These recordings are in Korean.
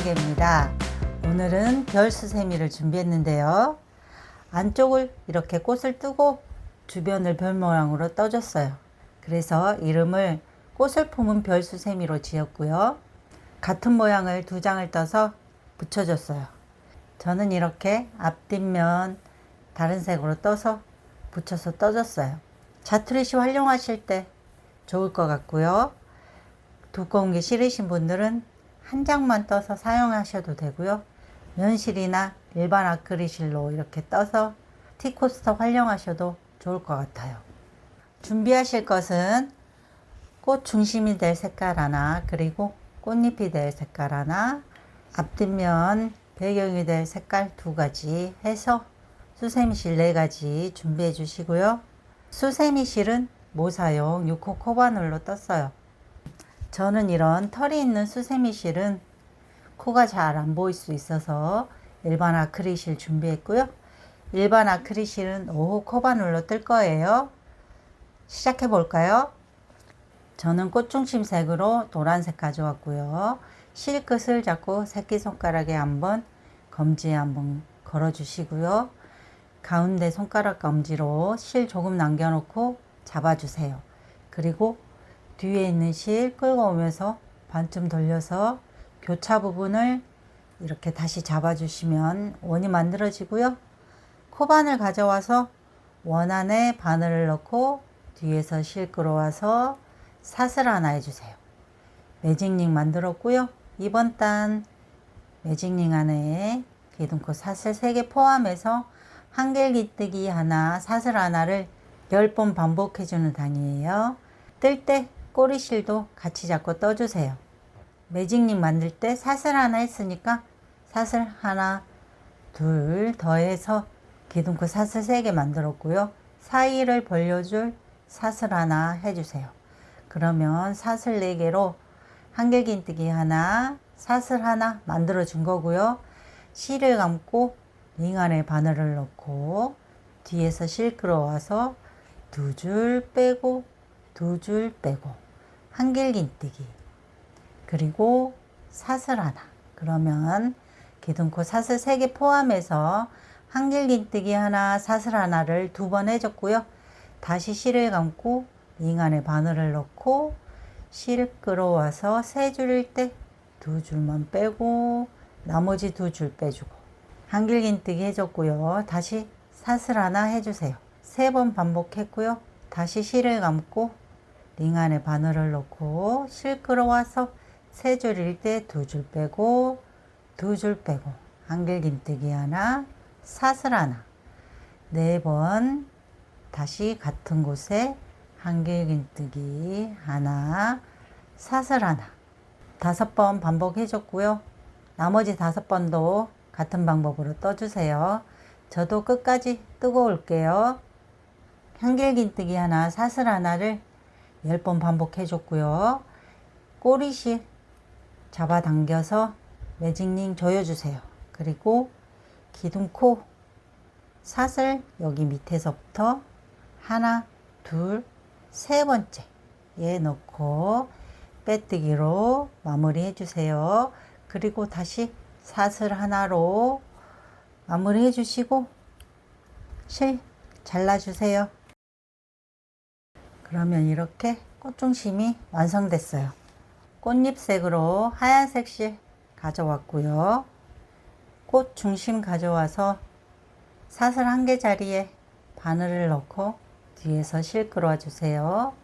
가게입니다. 오늘은 별 수세미를 준비했는데요. 안쪽을 이렇게 꽃을 뜨고 주변을 별 모양으로 떠줬어요. 그래서 이름을 꽃을 품은 별 수세미로 지었고요. 같은 모양을 두 장을 떠서 붙여줬어요. 저는 이렇게 앞뒷면 다른 색으로 떠서 붙여서 떠줬어요. 자투리시 활용하실 때 좋을 것 같고요. 두꺼운 게 싫으신 분들은 한 장만 떠서 사용하셔도 되고요. 면실이나 일반 아크릴실로 이렇게 떠서 티코스터 활용하셔도 좋을 것 같아요. 준비하실 것은 꽃 중심이 될 색깔 하나, 그리고 꽃잎이 될 색깔 하나, 앞뒷면 배경이 될 색깔 두 가지 해서 수세미실 4가지 준비해 주시고요. 수세미실은 모사용 6호 코바늘로 떴어요. 저는 이런 털이 있는 수세미실은 코가 잘 안 보일 수 있어서 일반 아크릴실 준비했고요. 일반 아크릴실은 5호 코바늘로 뜰 거예요. 시작해 볼까요? 저는 꽃중심색으로 노란색 가져왔고요. 실 끝을 잡고 새끼손가락에 한번, 검지에 한번 걸어 주시고요. 가운데 손가락 검지로 실 조금 남겨놓고 잡아주세요. 그리고 뒤에 있는 실 끌고 오면서 반쯤 돌려서 교차 부분을 이렇게 다시 잡아주시면 원이 만들어지고요. 코바늘 가져와서 원 안에 바늘을 넣고 뒤에서 실 끌어와서 사슬 하나 해주세요. 매직링 만들었고요. 이번 단 매직링 안에 기둥코 사슬 3개 포함해서 한길기뜨기 하나, 사슬 하나를 10번 반복해주는 단위예요. 뜰 때 꼬리실도 같이 잡고 떠주세요. 매직링 만들 때 사슬 하나 했으니까 사슬 하나, 둘 더해서 기둥코 사슬 3개 만들었고요. 사이를 벌려줄 사슬 하나 해주세요. 그러면 사슬 4개로 한길긴뜨기 하나, 사슬 하나 만들어 준 거고요. 실을 감고 링 안에 바늘을 넣고 뒤에서 실 끌어와서 2줄 빼고 2줄 빼고 한길긴뜨기, 그리고 사슬 하나. 그러면 기둥코 사슬 3개 포함해서 한길긴뜨기 하나, 사슬 하나를 2번 해줬고요. 다시 실을 감고 링 안에 바늘을 넣고 실 끌어와서 3줄일 때 2줄만 빼고 나머지 2줄 빼주고 한길긴뜨기 해줬고요. 다시 사슬 하나 해주세요. 3번 반복했고요. 다시 실을 감고 링 안에 바늘을 넣고 실 끌어와서 3줄일 때 2줄 빼고 2줄 빼고 한길긴뜨기 하나, 사슬 하나. 4번 다시 같은 곳에 한길긴뜨기 하나, 사슬 하나. 5번 반복해줬고요. 나머지 5번도 같은 방법으로 떠주세요. 저도 끝까지 뜨고 올게요. 한길긴뜨기 하나, 사슬 하나를 10번 반복해줬고요. 꼬리실 잡아당겨서 매직링 조여주세요. 그리고 기둥코 사슬 여기 밑에서부터 하나, 둘, 3번째에 넣고 빼뜨기로 마무리 해주세요. 그리고 다시 사슬 하나로 마무리 해주시고 실 잘라주세요. 그러면 이렇게 꽃중심이 완성됐어요. 꽃잎색으로 하얀색 실 가져왔고요. 꽃 중심 가져와서 사슬 1개 자리에 바늘을 넣고 뒤에서 실 끌어와 주세요.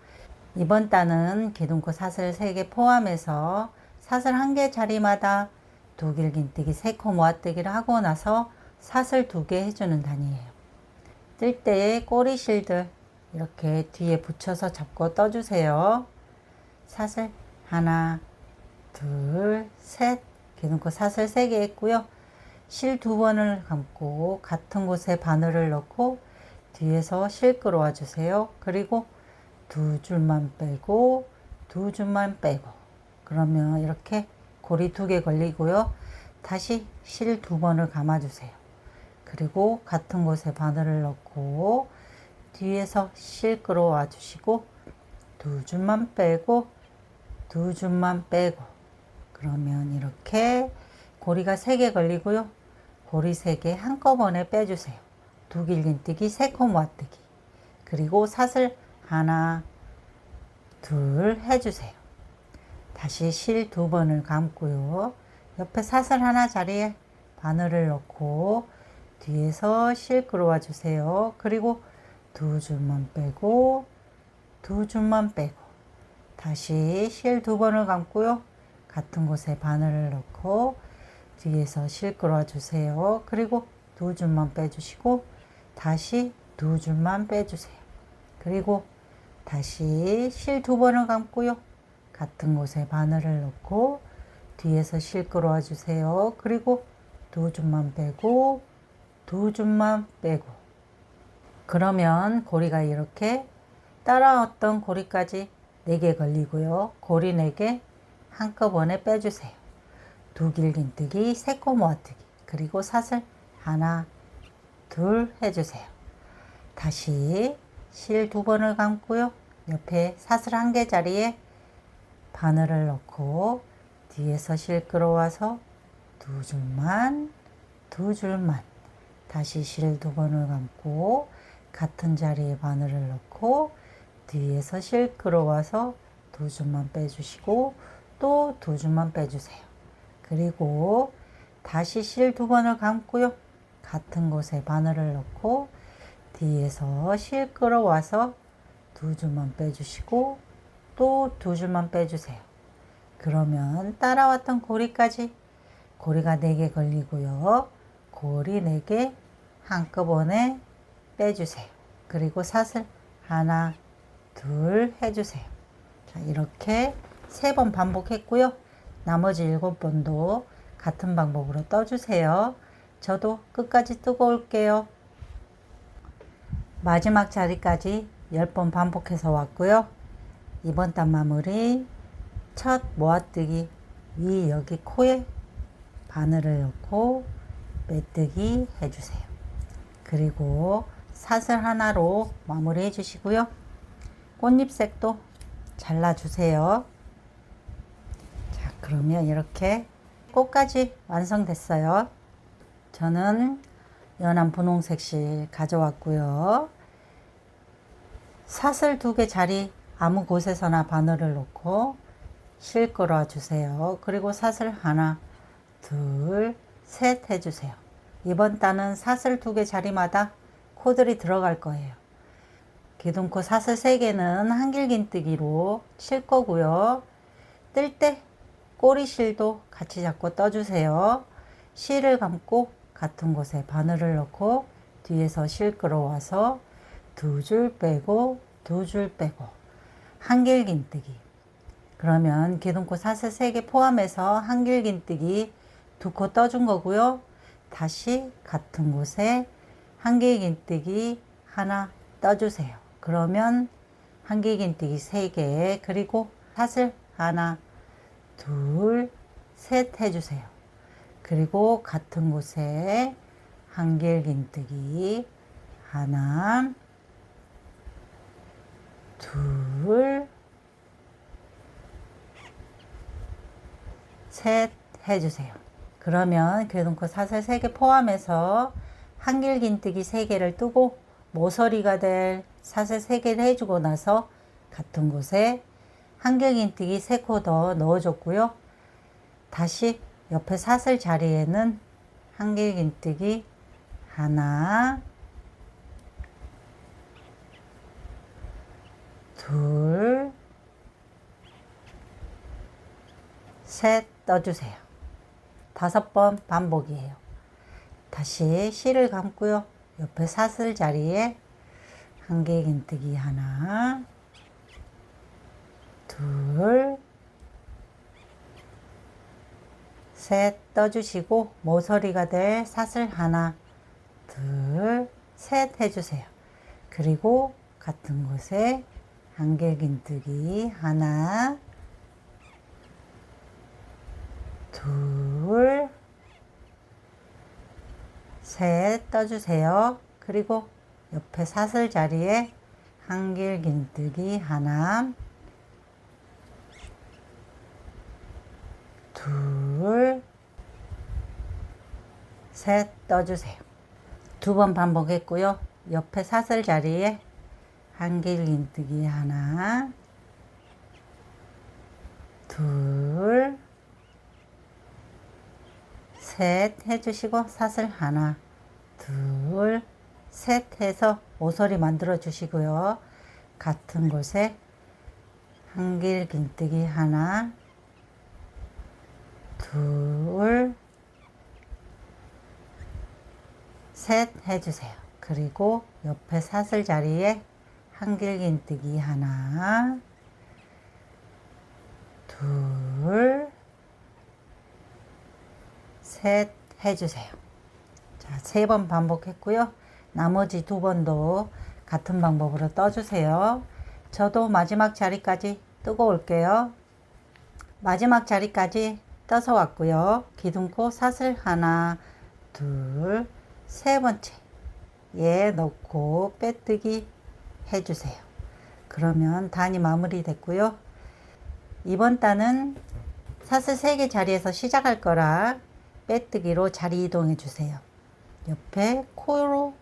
이번 단은 기둥코 사슬 3개 포함해서 사슬 1개 자리마다 2길긴뜨기 3코 모아뜨기를 하고 나서 사슬 2개 해주는 단위예요. 뜰 때 꼬리실들 이렇게 뒤에 붙여서 잡고 떠주세요. 사슬 하나, 둘, 셋. 기둥코 사슬 3개 했고요. 실 2번을 감고 같은 곳에 바늘을 넣고 뒤에서 실 끌어와 주세요. 그리고 2줄만 빼고 2줄만 빼고, 그러면 이렇게 고리 2개 걸리고요. 다시 실 2번을 감아 주세요. 그리고 같은 곳에 바늘을 넣고 뒤에서 실 끌어와 주시고 2줄만 빼고 2줄만 빼고, 그러면 이렇게 고리가 3개 걸리고요. 고리 3개 한꺼번에 빼주세요. 두 길긴뜨기, 3코 모아뜨기. 그리고 사슬 하나, 둘 해주세요. 다시 실 2번을 감고요. 옆에 사슬 하나 자리에 바늘을 넣고 뒤에서 실 끌어와 주세요. 그리고 2줄만 빼고 2줄만 빼고 다시 실 2번을 감고요. 같은 곳에 바늘을 넣고 뒤에서 실 끌어와 주세요. 그리고 2줄만 빼주시고 다시 2줄만 빼주세요. 그리고 다시 실 2번을 감고요. 같은 곳에 바늘을 넣고 뒤에서 실 끌어와 주세요. 그리고 2줄만 빼고 2줄만 빼고 그러면 고리가 이렇게 따라왔던 고리까지 4개 걸리고요. 고리 4개 한꺼번에 빼주세요. 두 길긴뜨기, 3코 모아뜨기. 그리고 사슬 하나, 둘 해주세요. 다시 실 2번을 감고요. 옆에 사슬 1개 자리에 바늘을 넣고 뒤에서 실 끌어와서 2줄만 다시 실 2번을 감고 같은 자리에 바늘을 넣고 뒤에서 실 끌어와서 2줄만 빼주시고 또 2줄만 빼주세요. 그리고 다시 실 2번을 감고요. 같은 곳에 바늘을 넣고 뒤에서 실 끌어와서 2줄만 빼주시고 또 2줄만 빼주세요. 그러면 따라왔던 고리까지 고리가 4개 걸리고요. 고리 4개 한꺼번에 빼주세요. 그리고 사슬 하나, 둘 해주세요. 자, 이렇게 3번 반복했고요. 나머지 7번도 같은 방법으로 떠주세요. 저도 끝까지 뜨고 올게요. 마지막 자리까지 10번 반복해서 왔고요. 이번 단 마무리 첫 모아뜨기 위 여기 코에 바늘을 넣고 빼뜨기 해주세요. 그리고 사슬 하나로 마무리 해주시고요. 꽃잎색도 잘라주세요. 자, 그러면 이렇게 꽃까지 완성됐어요. 저는 연한 분홍색 실 가져왔고요. 사슬 2개 자리 아무 곳에서나 바늘을 놓고 실 끌어 주세요. 그리고 사슬 하나, 둘, 셋 해주세요. 이번 단은 사슬 2개 자리마다 코들이 들어갈 거예요. 기둥코 사슬 3개는 한길긴뜨기로 칠 거고요. 뜰 때 꼬리실도 같이 잡고 떠주세요. 실을 감고 같은 곳에 바늘을 넣고 뒤에서 실 끌어와서 2줄 빼고 2줄 빼고 한길긴뜨기. 그러면 기둥코 사슬 3개 포함해서 한길긴뜨기 2코 떠준 거고요. 다시 같은 곳에 한길긴뜨기 하나 떠주세요. 그러면 한길긴뜨기 3개 그리고 사슬 하나, 둘, 셋 해주세요. 그리고 같은 곳에 한길긴뜨기 하나, 둘, 셋 해주세요. 그러면 기둥코 사슬 3개 포함해서 한길긴뜨기 3개를 뜨고 모서리가 될 사슬 3개를 해주고 나서 같은 곳에 한길긴뜨기 3코 더 넣어줬고요. 다시 옆에 사슬 자리에는 한길긴뜨기 하나, 둘, 셋 떠주세요. 5번 반복이에요. 다시 실을 감고요. 옆에 사슬 자리에 한길긴뜨기 하나, 둘, 셋 떠주시고 모서리가 될 사슬 하나, 둘, 셋 해주세요. 그리고 같은 곳에 한길긴뜨기 하나, 둘, 셋 떠주세요. 그리고 옆에 사슬 자리에 한길긴뜨기 하나, 둘, 셋 떠주세요. 두 번 반복했고요. 옆에 사슬 자리에 한길긴뜨기 하나, 둘, 셋 해주시고 사슬 하나, 둘, 셋 해서 모서리 만들어 주시고요. 같은 곳에 한길긴뜨기 하나, 둘, 셋 해주세요. 그리고 옆에 사슬 자리에 한길긴뜨기 하나, 둘, 셋 해주세요. 자, 3번 반복했고요. 나머지 2번도 같은 방법으로 떠주세요. 저도 마지막 자리까지 뜨고 올게요. 마지막 자리까지 떠서 왔고요. 기둥코 사슬 하나, 둘, 세 번째 얘 넣고 빼뜨기 해주세요. 그러면 단이 마무리 됐고요. 이번 단은 사슬 3개 자리에서 시작할 거라 빼뜨기로 자리 이동해 주세요. 옆에 코로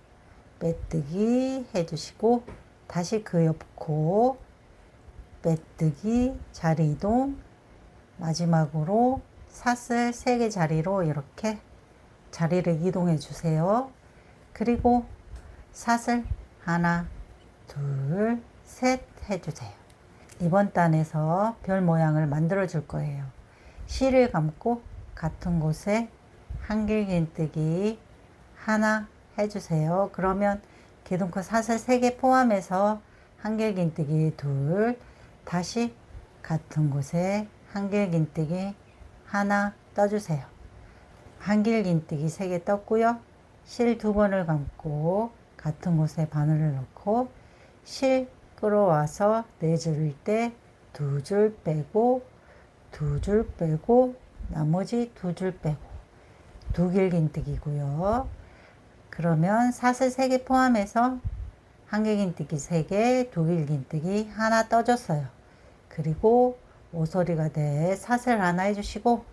빼뜨기 해주시고 다시 그 옆 코 빼뜨기 자리 이동, 마지막으로 사슬 3개 자리로 이렇게 자리를 이동해 주세요. 그리고 사슬 하나, 둘, 셋 해주세요. 이번 단에서 별 모양을 만들어 줄 거예요. 실을 감고 같은 곳에 한길긴뜨기 하나 해주세요. 그러면 기둥코 사슬 3개 포함해서 한길긴뜨기 둘, 다시 같은 곳에 한길긴뜨기 하나 떠주세요. 한길긴뜨기 3개 떴고요. 실 2번을 감고 같은 곳에 바늘을 넣고 실 끌어와서 4줄일 때 2줄 빼고 2줄 빼고 나머지 2줄 빼고 2길긴뜨기고요. 그러면 사슬 3개 포함해서 한길긴뜨기 3개, 2길긴뜨기 하나 떠줬어요. 그리고 모서리가 돼 사슬 하나 해주시고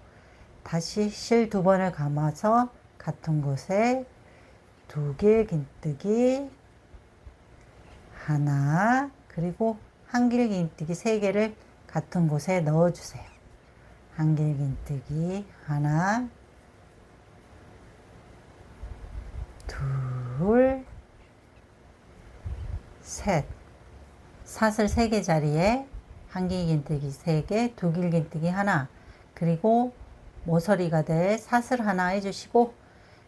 다시 실 2번을 감아서 같은 곳에 2길긴뜨기 하나, 그리고 한길긴뜨기 3개를 같은 곳에 넣어주세요. 한길긴뜨기 하나, 둘, 셋. 사슬 3개 자리에 한길긴뜨기 3개, 2길긴뜨기 하나, 그리고 모서리가 될 사슬 하나 해주시고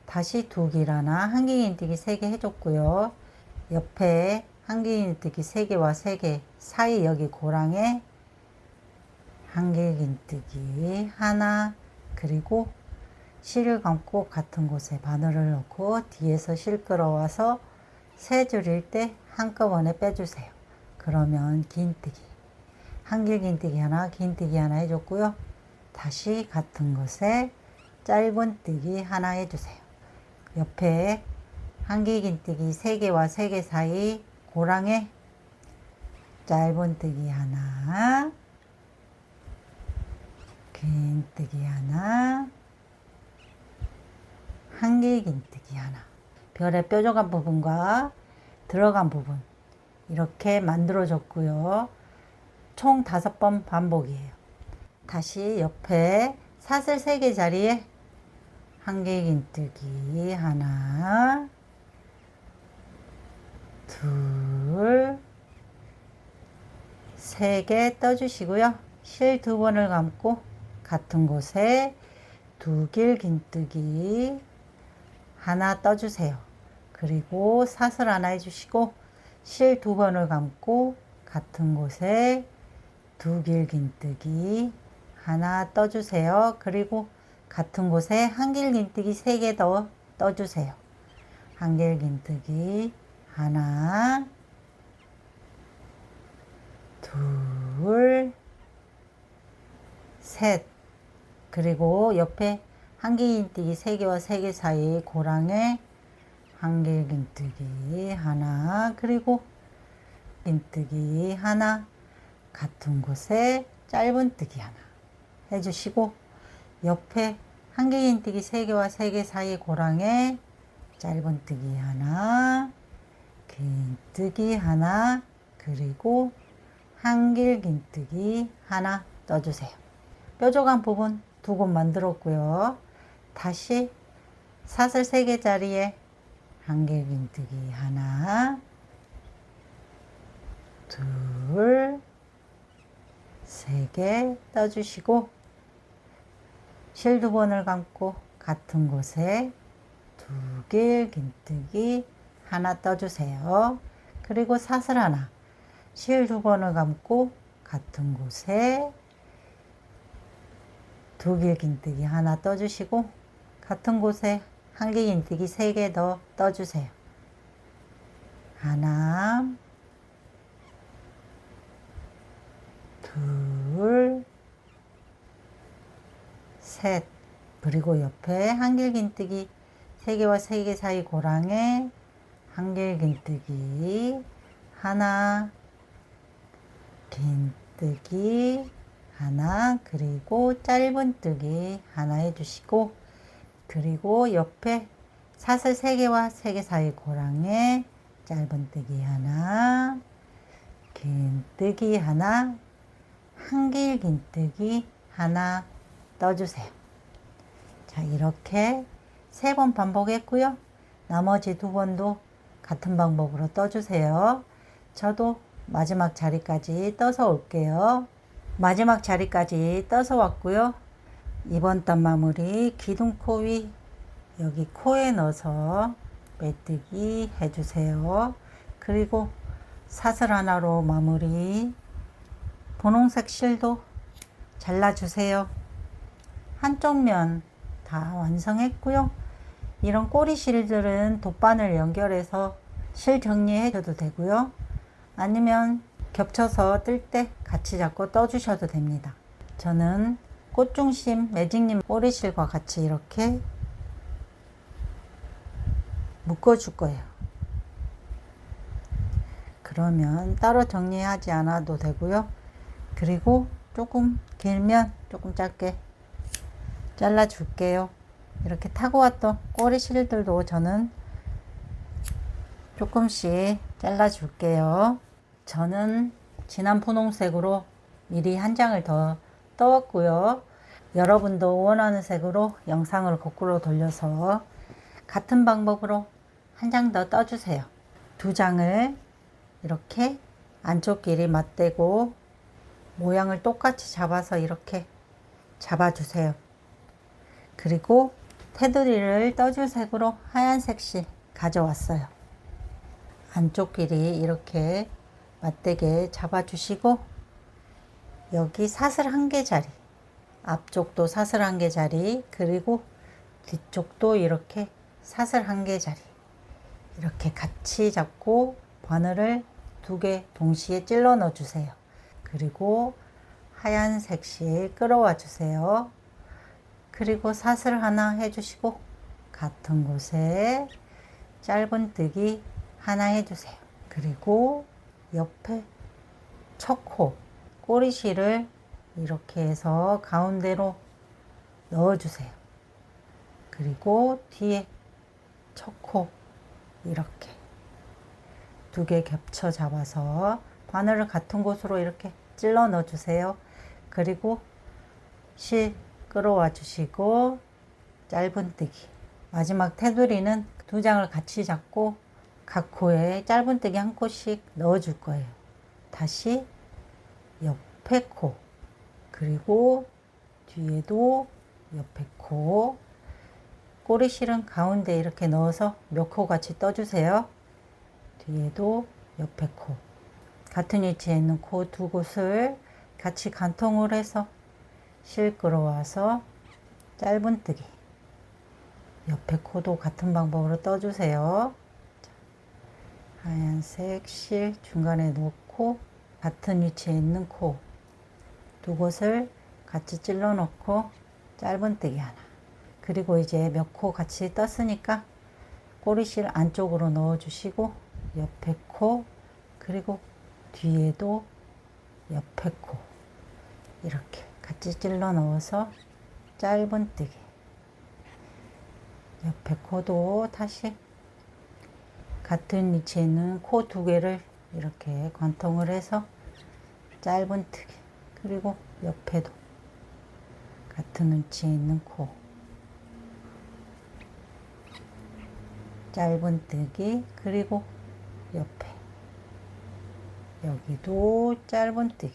다시 2길 하나, 한길긴뜨기 3개 해줬고요. 옆에 한길긴뜨기 3개와 3개 사이 여기 고랑에 한길긴뜨기 하나, 그리고 실을 감고 같은 곳에 바늘을 넣고 뒤에서 실 끌어와서 3줄일 때 한꺼번에 빼주세요. 그러면 긴뜨기, 한길긴뜨기 하나, 긴뜨기 하나 해줬고요. 다시 같은 곳에 짧은뜨기 하나 해주세요. 옆에 한길긴뜨기 3개와 3개 사이 고랑에 짧은뜨기 하나, 긴뜨기 하나, 한길긴뜨기 하나. 별의 뾰족한 부분과 들어간 부분 이렇게 만들어 줬고요. 총 5번 반복이에요. 다시 옆에 사슬 3개 자리에 한길긴뜨기 하나, 둘, 3개 떠주시고요. 실 2번을 감고 같은 곳에 2길긴뜨기 하나 떠주세요. 그리고 사슬 하나 해주시고 실 2번을 감고 같은 곳에 2길긴뜨기 하나 떠주세요. 그리고 같은 곳에 한길긴뜨기 3개 더 떠주세요. 한길긴뜨기 하나, 둘, 셋. 그리고 옆에 한길긴뜨기 3개와 3개 사이 고랑에 한길긴뜨기 하나, 그리고 긴뜨기 하나, 같은 곳에 짧은뜨기 하나 해주시고 옆에 한길긴뜨기 3개와 3개 사이 고랑에 짧은뜨기 하나, 긴뜨기 하나, 그리고 한길긴뜨기 하나 떠주세요. 뾰족한 부분 2곳 만들었고요. 다시 사슬 3개짜리에 한길긴뜨기 하나, 둘, 3개 떠주시고 실 2번을 감고 같은 곳에 2길 긴뜨기 하나 떠주세요. 그리고 사슬 하나, 실 2번을 감고 같은 곳에 2길 긴뜨기 하나 떠주시고 같은 곳에 한길 긴뜨기 3개 더 떠주세요. 하나, 둘, 셋. 그리고 옆에 한길 긴뜨기 3개와 3개 사이 고랑에 한길 긴뜨기 하나, 긴뜨기 하나, 그리고 짧은뜨기 하나 해주시고, 그리고 옆에 사슬 3개와 3개 사이 고랑에 짧은뜨기 하나, 긴뜨기 하나, 한길 긴뜨기 하나 떠주세요. 자, 이렇게 3번 반복했고요. 나머지 2번도 같은 방법으로 떠주세요. 저도 마지막 자리까지 떠서 올게요. 마지막 자리까지 떠서 왔고요. 이번 단 마무리 기둥코 위 여기 코에 넣어서 메뜨기 해주세요. 그리고 사슬 하나로 마무리. 분홍색 실도 잘라주세요. 한쪽 면 다 완성했고요. 이런 꼬리 실들은 돗바늘 연결해서 실 정리해 줘도 되고요. 아니면 겹쳐서 뜰 때 같이 잡고 떠주셔도 됩니다. 저는 꽃중심 매직님 꼬리실과 같이 이렇게 묶어줄 거예요. 그러면 따로 정리하지 않아도 되고요. 그리고 조금 길면 조금 짧게 잘라 줄게요. 이렇게 타고 왔던 꼬리 실들도 저는 조금씩 잘라 줄게요. 저는 진한 분홍색으로 미리 한 장을 더 떠왔고요. 여러분도 원하는 색으로 영상을 거꾸로 돌려서 같은 방법으로 한 장 더 떠주세요. 2장을 이렇게 안쪽 길이 맞대고 모양을 똑같이 잡아서 이렇게 잡아주세요. 그리고 테두리를 떠줄 색으로 하얀색 실 가져왔어요. 안쪽 길이 이렇게 맞대게 잡아주시고 여기 사슬 1개짜리, 앞쪽도 사슬 1개짜리, 그리고 뒤쪽도 이렇게 사슬 1개짜리 이렇게 같이 잡고 바늘을 2개 동시에 찔러 넣어 주세요. 그리고 하얀색 실 끌어와 주세요. 그리고 사슬 하나 해주시고 같은 곳에 짧은뜨기 하나 해주세요. 그리고 옆에 첫 코 꼬리실을 이렇게 해서 가운데로 넣어주세요. 그리고 뒤에 첫 코 이렇게 2개 겹쳐 잡아서 바늘을 같은 곳으로 이렇게 찔러 넣어주세요. 그리고 실 끌어와 주시고 짧은뜨기, 마지막 테두리는 2장을 같이 잡고 각 코에 짧은뜨기 1코씩 넣어줄 거예요. 다시 옆에 코, 그리고 뒤에도 옆에 코, 꼬리실은 가운데 이렇게 넣어서 몇 코 같이 떠주세요. 뒤에도 옆에 코, 같은 위치에 있는 코 2곳을 같이 간통을 해서 실 끌어와서 짧은뜨기, 옆에 코도 같은 방법으로 떠주세요. 하얀색 실 중간에 놓고 같은 위치에 있는 코 2곳을 같이 찔러 놓고 짧은뜨기 하나. 그리고 이제 몇 코 같이 떴으니까 꼬리실 안쪽으로 넣어 주시고 옆에 코, 그리고 뒤에도 옆에 코 이렇게 같이 찔러 넣어서 짧은뜨기 옆에 코도 다시 같은 위치에 있는 코 두 개를 이렇게 관통을 해서 짧은뜨기, 그리고 옆에도 같은 위치에 있는 코 짧은뜨기, 그리고 옆에 여기도 짧은뜨기,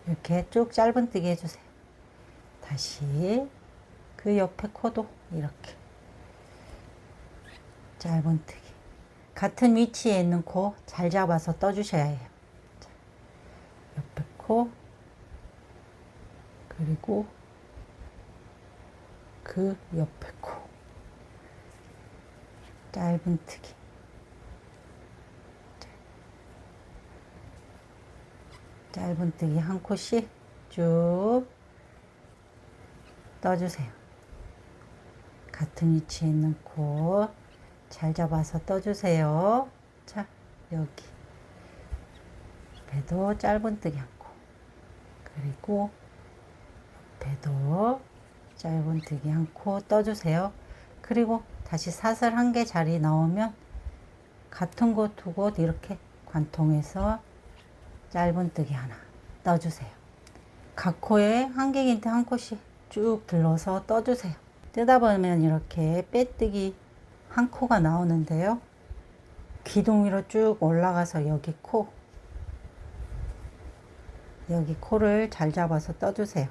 이렇게 쭉 짧은뜨기 해주세요. 다시 그 옆에 코도 이렇게 짧은뜨기, 같은 위치에 있는 코 잘 잡아서 떠주셔야 해요. 자, 옆에 코, 그리고 그 옆에 코 짧은뜨기, 짧은뜨기 한 코씩 쭉 떠주세요. 같은 위치에 있는 코 잘 잡아서 떠주세요. 자, 여기 옆에도 짧은뜨기 한 코, 그리고 옆에도 짧은뜨기 한 코 떠주세요. 그리고 다시 사슬 한 개 자리 나오면 같은 곳 두 곳 이렇게 관통해서 짧은뜨기 하나 떠주세요. 각 코에 한길긴트 한 코씩 쭉 들러서 떠주세요. 뜨다 보면 이렇게 빼뜨기 한 코가 나오는데요. 기둥 위로 쭉 올라가서 여기 코를 잘 잡아서 떠주세요.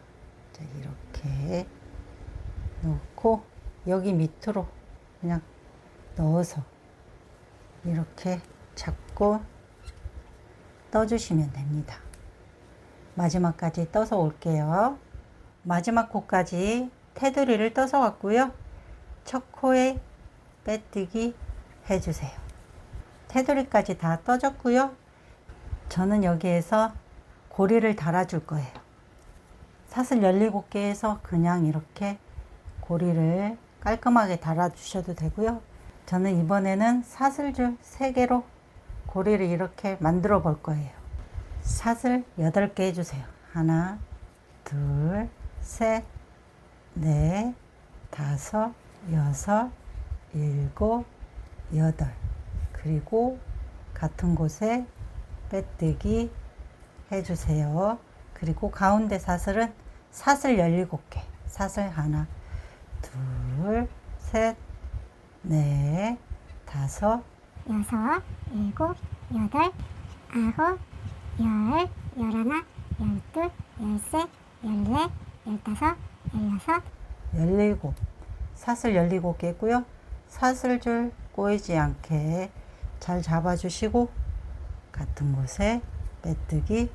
자, 이렇게 넣고 여기 밑으로 그냥 넣어서 이렇게 잡고 떠주시면 됩니다. 마지막까지 떠서 올게요. 마지막 코까지 테두리를 떠서 왔고요. 첫 코에 빼뜨기 해주세요. 테두리까지 다 떠졌고요. 저는 여기에서 고리를 달아줄 거예요. 사슬 17개에서 그냥 이렇게 고리를 깔끔하게 달아주셔도 되고요. 저는 이번에는 사슬줄 3개로 고리를 이렇게 만들어 볼 거예요. 사슬 8개 해주세요. 하나, 둘, 셋, 넷, 다섯, 여섯, 일곱, 여덟. 그리고 같은 곳에 빼뜨기 해주세요. 그리고 가운데 사슬은 사슬 17개. 사슬 하나, 둘, 셋, 넷, 다섯, 여섯, 일곱, 여덟, 아홉, 열, 열하나, 열둘, 열셋, 열넷, 열다섯, 열여섯, 17. 사슬 17개고요. 사슬줄 꼬이지 않게 잘 잡아주시고 같은 곳에 빼뜨기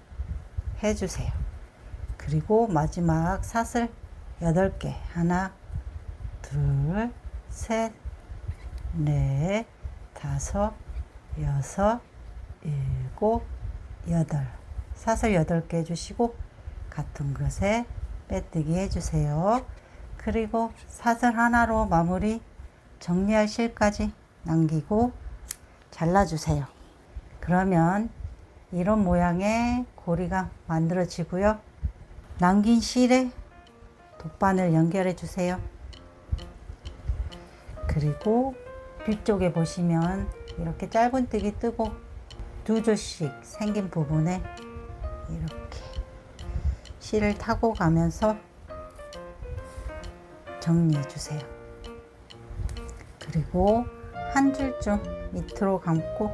해주세요. 그리고 마지막 사슬 8개. 하나, 둘, 셋, 넷, 다섯, 여섯, 일곱, 여덟. 사슬 8개 해주시고 같은 곳에 빼뜨기 해주세요. 그리고 사슬 하나로 마무리 정리할 실까지 남기고 잘라주세요. 그러면 이런 모양의 고리가 만들어지고요. 남긴 실에 돗바늘 연결해 주세요. 그리고 뒤쪽에 보시면 이렇게 짧은뜨기 뜨고 2줄씩 생긴 부분에 이렇게 실을 타고 가면서 정리해 주세요. 그리고 한 줄쯤 밑으로 감고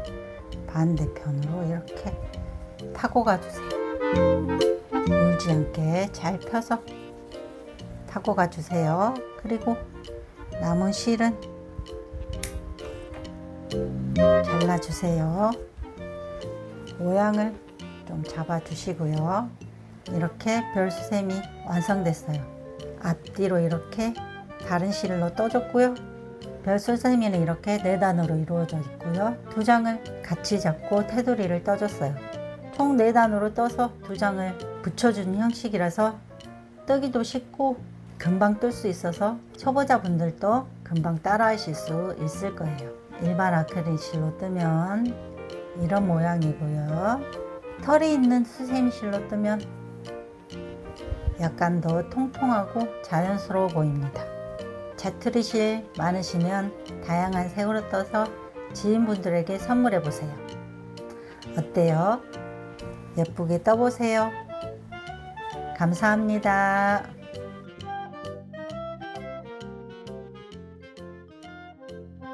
반대편으로 이렇게 타고 가주세요. 울지 않게 잘 펴서 타고 가주세요. 그리고 남은 실은 잘라주세요. 모양을 좀 잡아주시고요. 이렇게 별수셈이 완성됐어요. 앞뒤로 이렇게 다른 실로 떠줬고요. 별수세미는 이렇게 4단으로 이루어져 있고요. 2장을 같이 잡고 테두리를 떠줬어요. 총 4단으로 떠서 2장을 붙여주는 형식이라서 뜨기도 쉽고 금방 뜰 수 있어서 초보자분들도 금방 따라 하실 수 있을 거예요. 일반 아크릴 실로 뜨면 이런 모양이고요. 털이 있는 수세미 실로 뜨면 약간 더 통통하고 자연스러워 보입니다. 자투리실 많으시면 다양한 색으로 떠서 지인분들에게 선물해 보세요. 어때요? 예쁘게 떠보세요. 감사합니다.